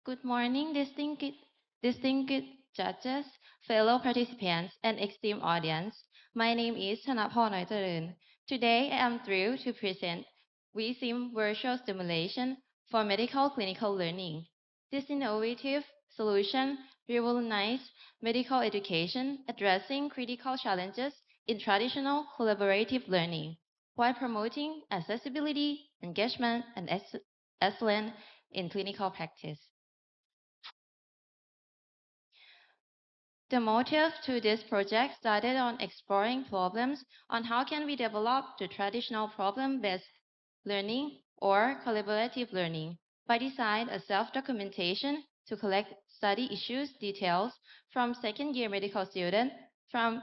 Good morning, distinguished judges, fellow participants, and esteemed audience. My name is Tanaporn Noicharoen. Today, I am thrilled to present ViSim virtual stimulation for medical clinical learning. This innovative solution revolutionized medical education, addressing critical challenges in traditional collaborative learning, while promoting accessibility, engagement, and excellence in clinical practice. The motive to this project started on exploring problems on how can we develop the traditional problem-based learning or collaborative learning by design a self-documentation to collect study issues details from second-year medical students from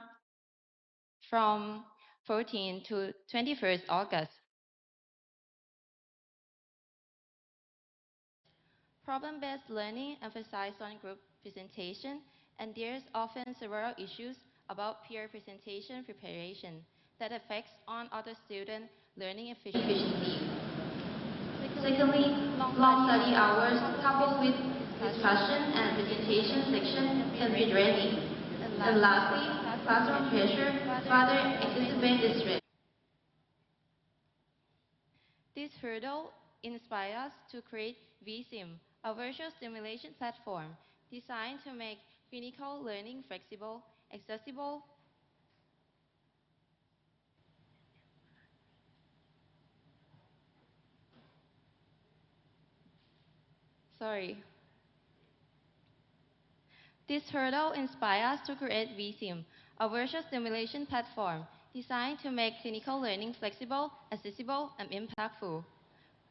from 14 to 21st August. Problem-based learning emphasizes on group presentation, and there's often several issues about peer presentation preparation that affects on other student learning efficiency. Secondly, long study hours coupled with discussion and presentation section can be draining. And lastly, classroom pressure further exacerbates this risk. This hurdle inspires us to create ViSim, a virtual simulation platform designed to make clinical learning flexible, accessible, sorry. This hurdle inspires us to create ViSim, a virtual simulation platform designed to make clinical learning flexible, accessible, and impactful.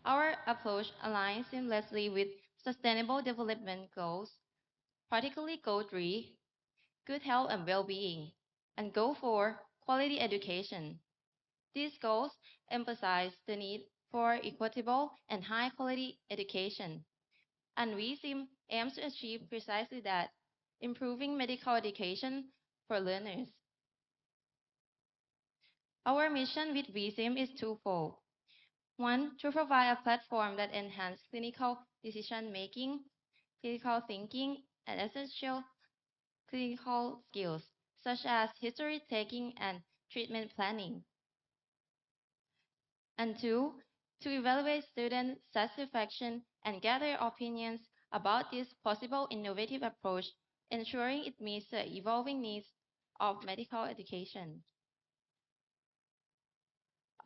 Our approach aligns seamlessly with sustainable development goals, particularly Goal 3, good health and well-being, and Goal 4, quality education. These goals emphasize the need for equitable and high-quality education, and ViSim aims to achieve precisely that, improving medical education for learners. Our mission with ViSim is twofold. One, to provide a platform that enhances clinical decision-making, clinical thinking, and essential clinical skills, such as history taking and treatment planning. And two, to evaluate student satisfaction and gather opinions about this possible innovative approach, ensuring it meets the evolving needs of medical education.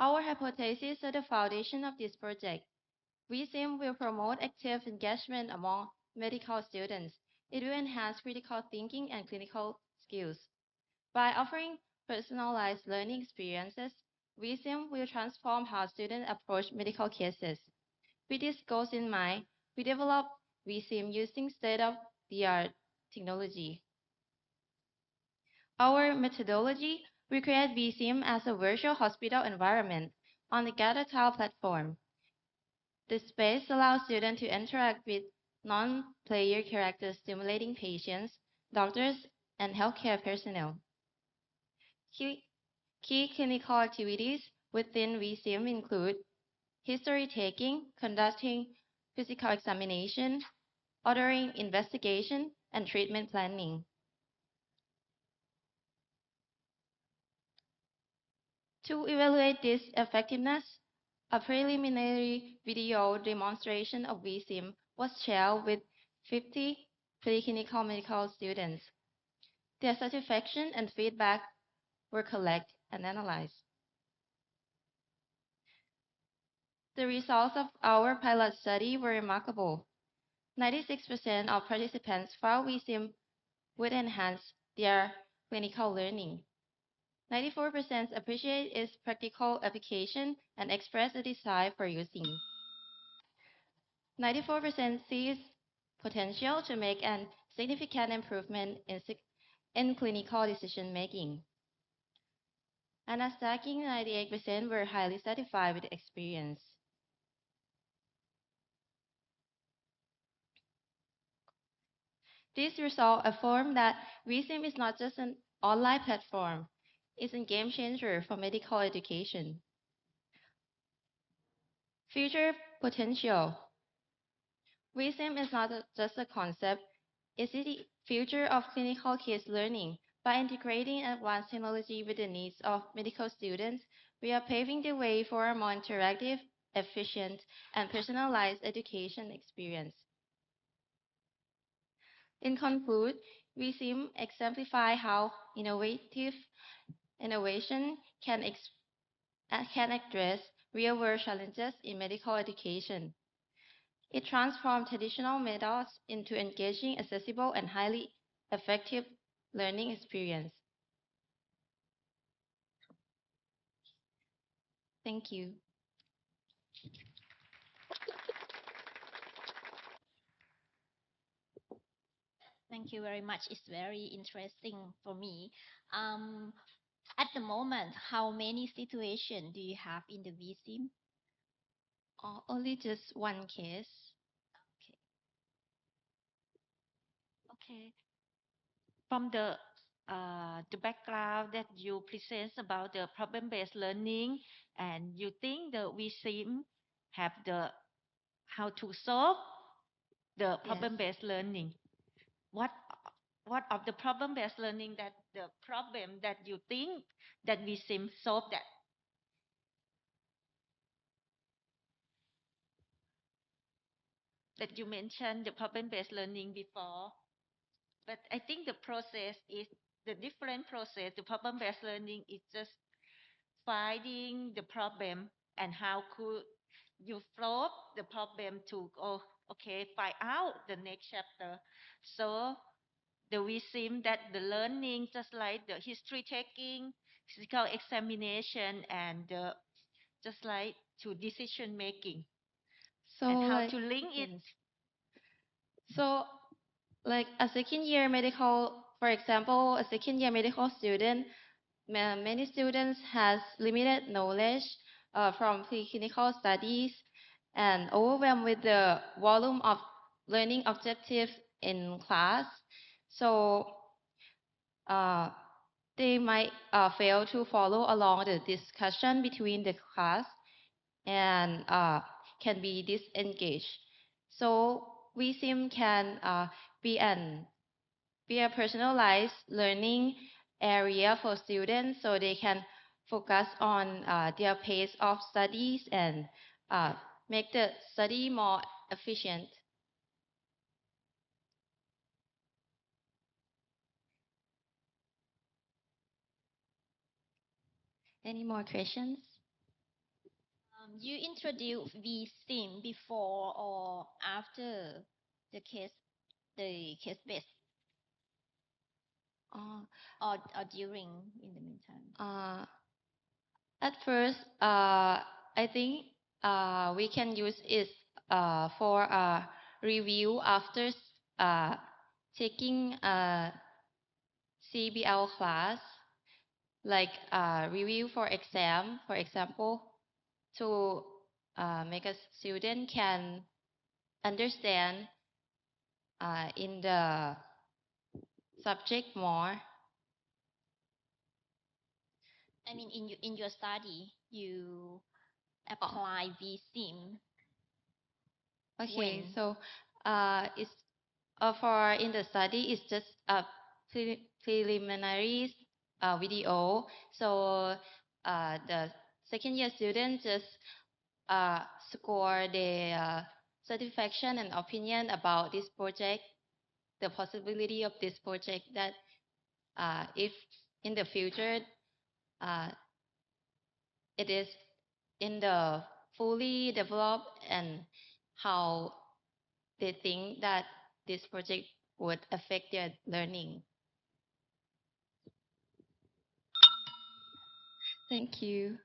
Our hypothesis are the foundation of this project. ViSim will promote active engagement among medical students. It will enhance critical thinking and clinical skills. By offering personalized learning experiences, ViSim will transform how students approach medical cases. With these goals in mind, we developed ViSim using state-of-the-art technology. Our methodology, we create ViSim as a virtual hospital environment on the Gather Tile platform. The space allows students to interact with non-player characters stimulating patients, doctors, and healthcare personnel. Key clinical activities within ViSim include history taking, conducting physical examination, ordering investigation, and treatment planning. To evaluate this effectiveness, a preliminary video demonstration of ViSim was shared with 50 preclinical medical students. Their satisfaction and feedback were collected and analyzed. The results of our pilot study were remarkable. 96% of participants found ViSim would enhance their clinical learning. 94% appreciate its practical application and express a desire for using. 94% sees potential to make a significant improvement in clinical decision making. And a stacking 98% were highly satisfied with the experience. These results affirm that ViSim is not just an online platform, it's a game changer for medical education. Future potential. ViSim is not just a concept, it's the future of clinical case learning. By integrating advanced technology with the needs of medical students, we are paving the way for a more interactive, efficient, and personalized education experience. In conclude, ViSim exemplify how innovation can address real-world challenges in medical education. It transformed traditional methods into engaging, accessible, and highly effective learning experience. Thank you. Thank you very much. It's very interesting for me. Um, at the moment, how many situations do you have in the VSIM? Only just one case. Okay. Okay. From the background that you present about the problem-based learning, and you think the VSIM have the how to solve the Yes. problem-based learning. What what of the problem-based learning that the problem that you think that VSIM solve that you mentioned the problem-based learning before, but I think the process is the different process. The problem-based learning is just finding the problem and how could you solve the problem to okay, find out the next chapter. So the we seem that the learning just like the history taking, physical examination, and just like to decision making and So how like to link it. yes. So like a second year medical, for example, a second year medical student, many students has limited knowledge from preclinical studies and overwhelmed with the volume of learning objectives in class. So uh, they might fail to follow along the discussion between the class and can be disengaged. So VSIM can be an be a personalized learning area for students so they can focus on their pace of studies and uh, make the study more efficient. Any more questions? You introduced VSIM before or after the case based, Uh, or during in the meantime? uh, at first, I think we can use it for a review after uh, taking a CBL class, like review for exam, for example, to make a student can understand in the subject more. I mean, in your study, you Oh, apply VSIM okay, when? so it's for in the study it's just a preliminary video. So the second year student just uh, score the satisfaction and opinion about this project, the possibility of this project that if in the future uh, it is in the fully developed and how they think that this project would affect their learning. Thank you.